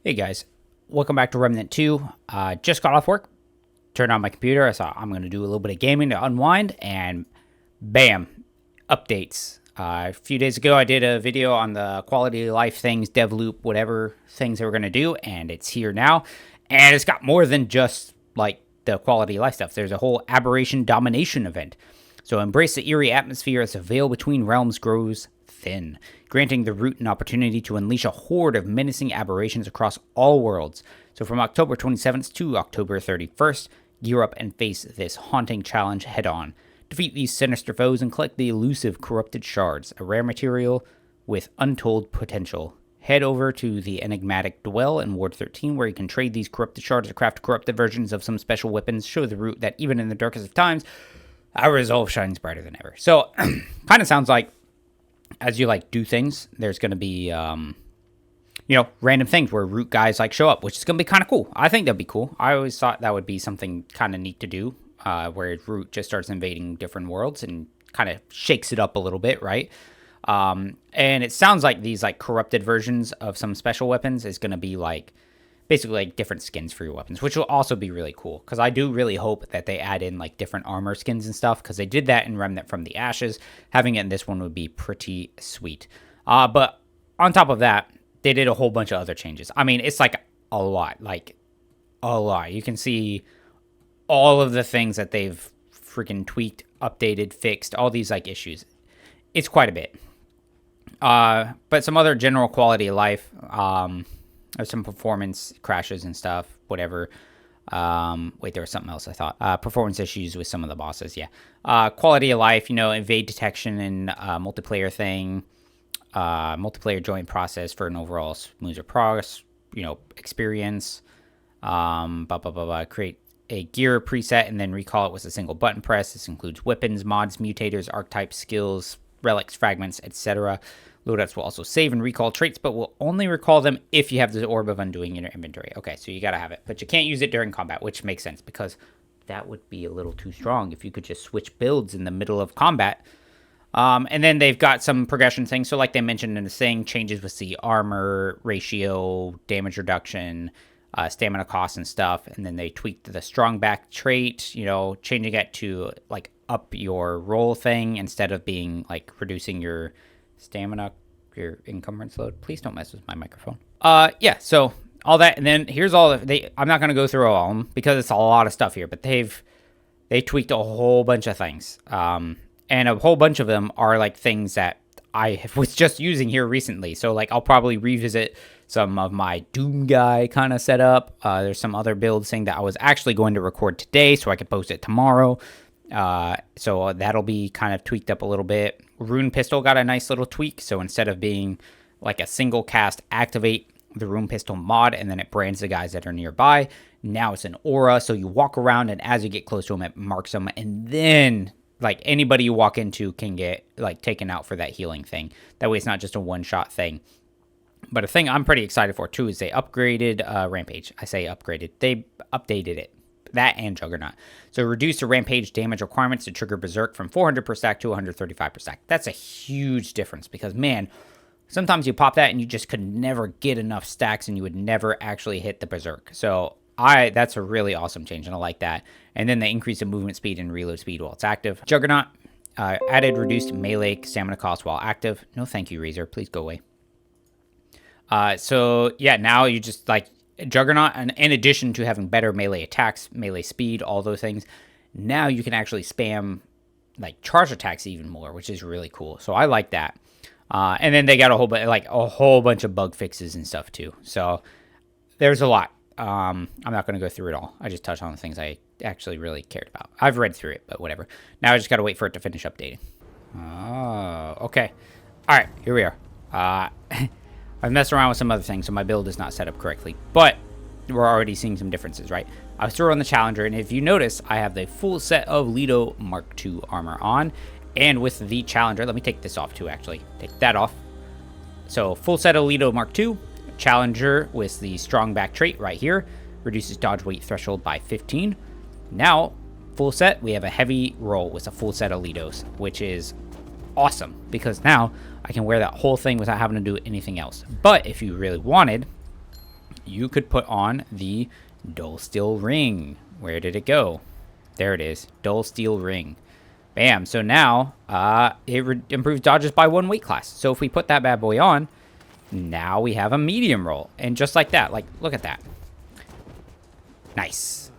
Hey guys, welcome back to Remnant 2. Just got off work, turned on my computer. I thought I'm going to do a little bit of gaming to unwind, and bam, updates. A few days ago, I did a video on the quality of life things, dev loop, whatever things they were going to do, and it's here now. And it's got more than just like the quality of life stuff. There's a whole aberration domination event. So embrace the eerie atmosphere as the veil between realms grows thin, granting the root an opportunity to unleash a horde of menacing aberrations across all worlds. So from October 27th to October 31st, gear up and face this haunting challenge head on. Defeat these sinister foes and collect the elusive corrupted shards, a rare material with untold potential. Head over to the enigmatic Dwell in Ward 13, where you can trade these corrupted shards to craft corrupted versions of some special weapons. Show the root that even in the darkest of times, our resolve shines brighter than ever. So, kind of sounds like as you like do things, there's going to be, random things where root guys like show up, which is going to be kind of cool. I think that'd be cool. I always thought that would be something kind of neat to do, where root just starts invading different worlds and kind of shakes it up a little bit, right? And it sounds like these like corrupted versions of some special weapons is going to be like basically like different skins for your weapons, which will also be really cool, because I do really hope that they add in like different armor skins and stuff, because they did that in Remnant from the Ashes. Having it in this one would be pretty sweet. But on top of that, they did a whole bunch of other changes. I mean, it's like a lot. You can see all of the things that they've freaking tweaked, updated, fixed, all these like issues. It's quite a bit. But some other general quality of life, some performance crashes and stuff, whatever. Wait, there was something else I thought. Performance issues with some of the bosses, yeah. Quality of life, evade detection and multiplayer thing. Multiplayer join process for an overall smoother progress, experience. Create a gear preset and then recall it with a single button press. This includes weapons, mods, mutators, archetypes, skills, relics, fragments, etc. Loadouts will also save and recall traits, but will only recall them if you have the Orb of Undoing in your inventory. Okay, so you gotta have it, but you can't use it during combat, which makes sense, because that would be a little too strong if you could just switch builds in the middle of combat. And then they've got some progression things, so like they mentioned in the thing, changes with the armor ratio, damage reduction, stamina costs and stuff, and then they tweaked the strong back trait, changing it to like up your roll thing instead of being like reducing your stamina, your encumbrance load. Please don't mess with my microphone. Yeah, so all that, and then here's all of I'm not going to go through all of them because it's a lot of stuff here, but they tweaked a whole bunch of things. And a whole bunch of them are like things that I was just using here recently. So like I'll probably revisit some of my Doom guy kind of setup. There's some other builds thing that I was actually going to record today so I could post it tomorrow. So that'll be kind of tweaked up a little bit. Rune Pistol got a nice little tweak. So instead of being like a single cast, activate the Rune Pistol mod and then it brands the guys that are nearby. Now it's an aura. So you walk around and as you get close to them, it marks them. And then like anybody you walk into can get like taken out for that healing thing. That way it's not just a one-shot thing. But a thing I'm pretty excited for too is they upgraded Rampage. I say upgraded. They updated it. That and Juggernaut. So reduce the Rampage damage requirements to trigger Berserk from 400 per stack to 135 per stack. That's a huge difference because, man, sometimes you pop that and you just could never get enough stacks and you would never actually hit the Berserk. So that's a really awesome change, and I like that. And then they increase the movement speed and reload speed while it's active. Juggernaut added reduced melee stamina cost while active. No thank you, Razor. Please go away. So, yeah, now you just, like, Juggernaut, and in addition to having better melee attacks, melee speed, all those things, now you can actually spam, like, charge attacks even more, which is really cool. So I like that. And then they got a whole bunch of bug fixes and stuff, too. So there's a lot. I'm not going to go through it all. I just touched on the things I actually really cared about. I've read through it, but whatever. Now I just got to wait for it to finish updating. Oh, okay. All right, here we are. I've messed around with some other things, so my build is not set up correctly. But we're already seeing some differences, right? I was through on the Challenger, and if you notice, I have the full set of Leto Mark II armor on. And with the Challenger, let me take this off too, actually. Take that off. So full set of Leto Mark II. Challenger with the strong back trait right here. Reduces dodge weight threshold by 15. Now, full set, we have a heavy roll with a full set of Letos, which is awesome because now I can wear that whole thing without having to do anything else. But if you really wanted, you could put on the dull steel ring. Where did it go? There it is. Dull steel ring. Bam. So now it improves dodges by 1 weight class. So if we put that bad boy on, now we have a medium roll. And just like that, like, look at that. Nice.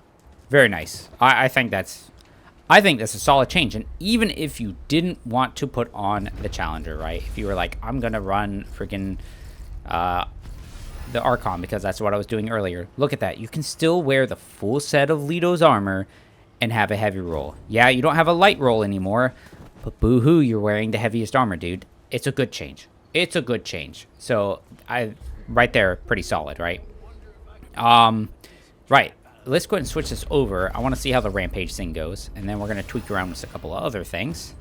Very nice. I think that's a solid change. And even if you didn't want to put on the Challenger, right? If you were like, I'm going to run freaking the Archon because that's what I was doing earlier. Look at that. You can still wear the full set of Leto's armor and have a heavy roll. Yeah, you don't have a light roll anymore, but boo-hoo, you're wearing the heaviest armor, dude. It's a good change. It's a good change. So, right there, pretty solid, right? Right. Let's go ahead and switch this over. I want to see how the Rampage thing goes, and then we're going to tweak around with a couple of other things.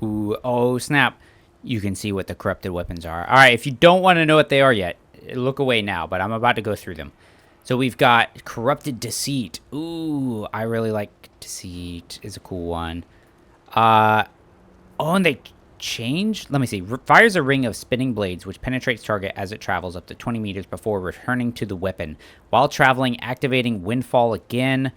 Ooh, oh, snap. You can see what the corrupted weapons are. All right, if you don't want to know what they are yet, look away now, but I'm about to go through them. So we've got Corrupted Deceit. Ooh, I really like Deceit. Is a cool one. Oh, and they changed? Let me see. Fires a ring of spinning blades, which penetrates target as it travels up to 20 meters before returning to the weapon. While traveling, activating Windfall again.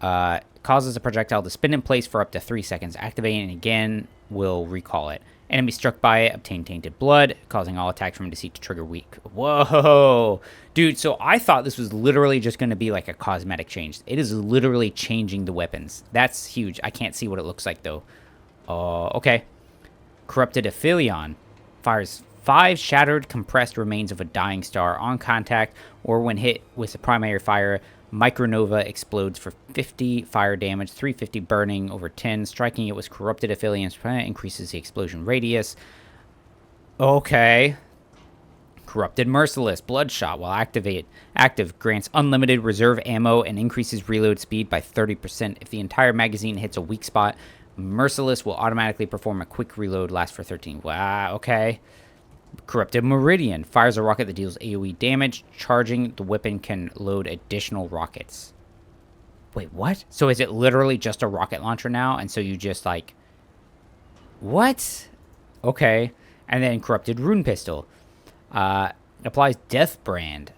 Causes a projectile to spin in place for up to 3 seconds. Activating it again will recall it. Enemy struck by it obtain tainted blood, causing all attacks from Deceit to trigger weak. Whoa! Dude, so I thought this was literally just going to be like a cosmetic change. It is literally changing the weapons. That's huge. I can't see what it looks like, though. Okay. Corrupted Aphelion. Fires 5 shattered, compressed remains of a dying star on contact, or when hit with a primary fire, Micronova explodes for 50 fire damage, 350 burning over 10. Striking it with Corrupted Aphelion increases the explosion radius. Okay. Corrupted Merciless. Bloodshot, while active, grants unlimited reserve ammo and increases reload speed by 30%. If the entire magazine hits a weak spot, Merciless will automatically perform a quick reload, lasts for 13. Wow, okay. Corrupted Meridian. Fires a rocket that deals AoE damage. Charging, the weapon can load additional rockets. Wait, what? So is it literally just a rocket launcher now? And so you just like... What? Okay. And then Corrupted Rune Pistol. Applies Death Brand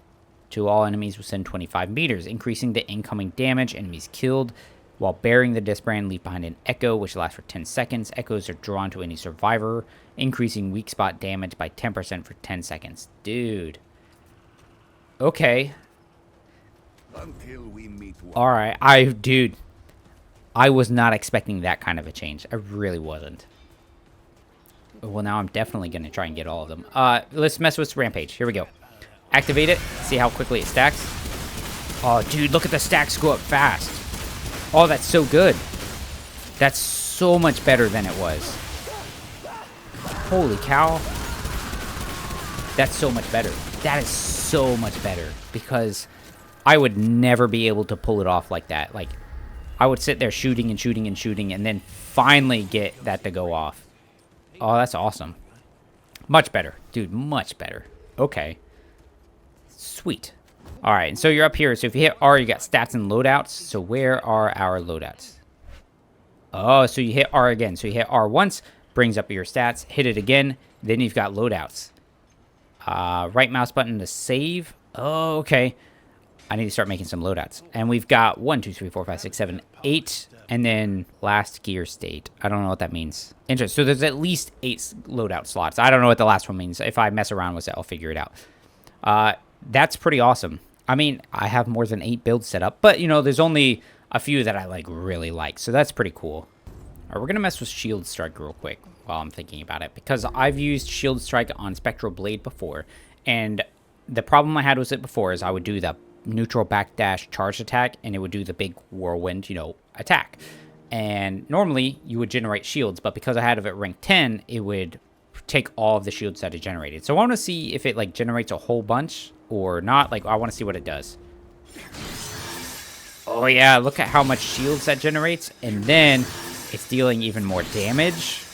to all enemies within 25 meters, increasing the incoming damage. Enemies killed while bearing the Death Brand leave behind an echo, which lasts for 10 seconds. Echoes are drawn to any survivor, increasing weak spot damage by 10% for 10 seconds. Dude. Okay. Until we meet. All right. Dude, I was not expecting that kind of a change. I really wasn't. Well, now I'm definitely going to try and get all of them. Let's mess with Rampage. Here we go. Activate it. See how quickly it stacks. Oh, dude, look at the stacks go up fast. Oh, that's so good. That's so much better than it was. Holy cow. That's so much better. That is so much better. Because I would never be able to pull it off like that. Like, I would sit there shooting and shooting and shooting and then finally get that to go off. Oh, that's awesome. Much better. Dude, much better. Okay. Sweet. Alright, and so you're up here. So if you hit R, you got stats and loadouts. So where are our loadouts? Oh, so you hit R again. So you hit R once, brings up your stats. Hit it again, then you've got loadouts. Right mouse button to save. Oh, okay. I need to start making some loadouts. And we've got 1, 2, 3, 4, 5, 6, 7, 8. And then last gear state. I don't know what that means. Interesting. So there's at least 8 loadout slots. I don't know what the last one means. If I mess around with it, I'll figure it out. That's pretty awesome. I mean, I have more than 8 builds set up. But, you know, there's only a few that I really like. So that's pretty cool. All right, we're going to mess with Shield Strike real quick while I'm thinking about it. Because I've used Shield Strike on Spectral Blade before. And the problem I had with it before is I would do the neutral backdash charge attack. And it would do the big whirlwind, you know, attack. And normally you would generate shields. But because I had it at rank 10, it would take all of the shields that it generated. So I want to see if it, like, generates a whole bunch or not. Like, I want to see what it does. Oh, yeah. Look at how much shields that generates. And then it's dealing even more damage.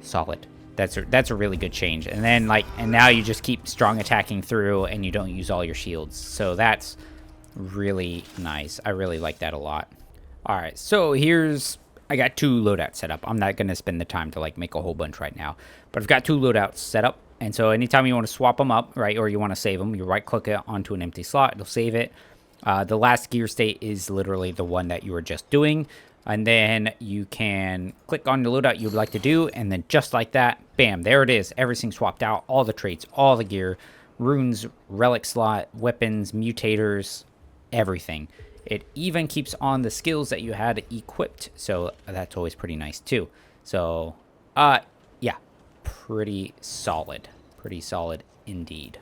Solid. That's a really good change. And then, like, and now you just keep strong attacking through and you don't use all your shields. So that's really nice. I really like that a lot. All right. So I got 2 loadouts set up. I'm not going to spend the time to, like, make a whole bunch right now. But I've got 2 loadouts set up. And so anytime you want to swap them up, right, or you want to save them, you right-click it onto an empty slot. It'll save it. The last gear state is literally the one that you were just doing. And then you can click on the loadout you'd like to do, and then just like that, bam, there it is. Everything swapped out, all the traits, all the gear, runes, relic slot, weapons, mutators, everything. It even keeps on the skills that you had equipped, so that's always pretty nice too. So, yeah, pretty solid indeed.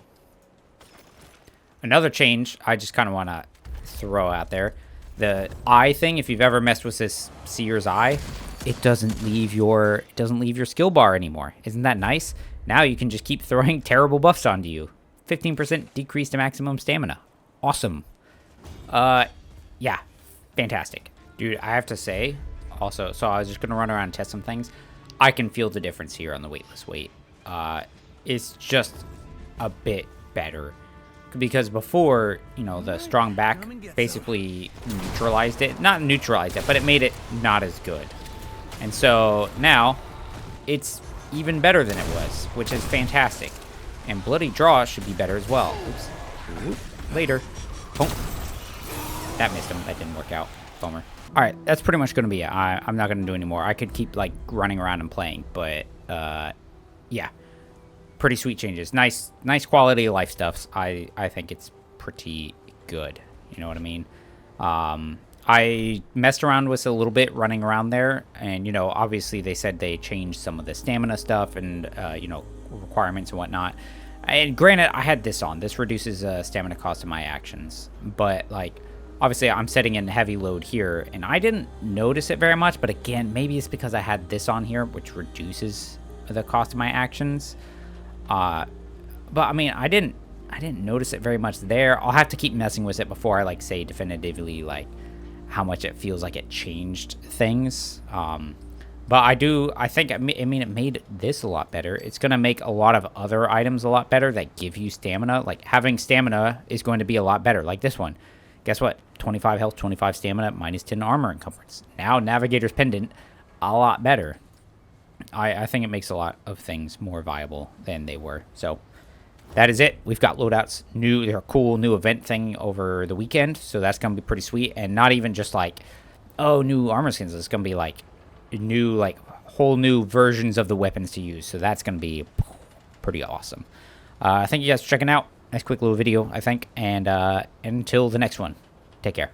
Another change I just kind of want to throw out there. The eye thing, if you've ever messed with this Seer's Eye, it doesn't leave your skill bar anymore. Isn't that nice? Now you can just keep throwing terrible buffs onto you. 15% decrease to maximum stamina. Awesome. Yeah, fantastic. Dude, I have to say, also, so I was just going to run around and test some things. I can feel the difference here on the weightless weight. It's just a bit better. Because before, you know, the strong back basically neutralized it. Not neutralized it, but it made it not as good. And so now it's even better than it was, which is fantastic. And Bloody Draw should be better as well. Oops. Oop. Later. Boom. That missed him. That didn't work out. Bummer. All right, that's pretty much going to be it. I'm not going to do any more. I could keep, like, running around and playing, but, yeah. Pretty sweet changes. Nice quality of life stuffs. I think it's pretty good. You know what I mean? I messed around with it a little bit running around there, and, you know, obviously they said they changed some of the stamina stuff and, you know, requirements and whatnot. And granted, I had this on. This reduces stamina cost of my actions. But, like, obviously I'm setting in heavy load here, and I didn't notice it very much. But again, maybe it's because I had this on here, which reduces the cost of my actions. But I mean, I didn't notice it very much there. I'll have to keep messing with it before I, like, say definitively, like, how much it feels like it changed things. But I think, it made this a lot better. It's going to make a lot of other items a lot better that give you stamina. Like, having stamina is going to be a lot better. Like this one. Guess what? 25 health, 25 stamina, minus 10 armor encumbrance. Now, Navigator's Pendant, a lot better. I think it makes a lot of things more viable than they were. So, that is it. We've got Loadouts, their cool new event thing over the weekend. So, that's going to be pretty sweet. And not even just like, oh, new armor skins. It's going to be like new, like, whole new versions of the weapons to use. So, that's going to be pretty awesome. Thank you guys for checking out. Nice quick little video, I think. And until the next one, take care.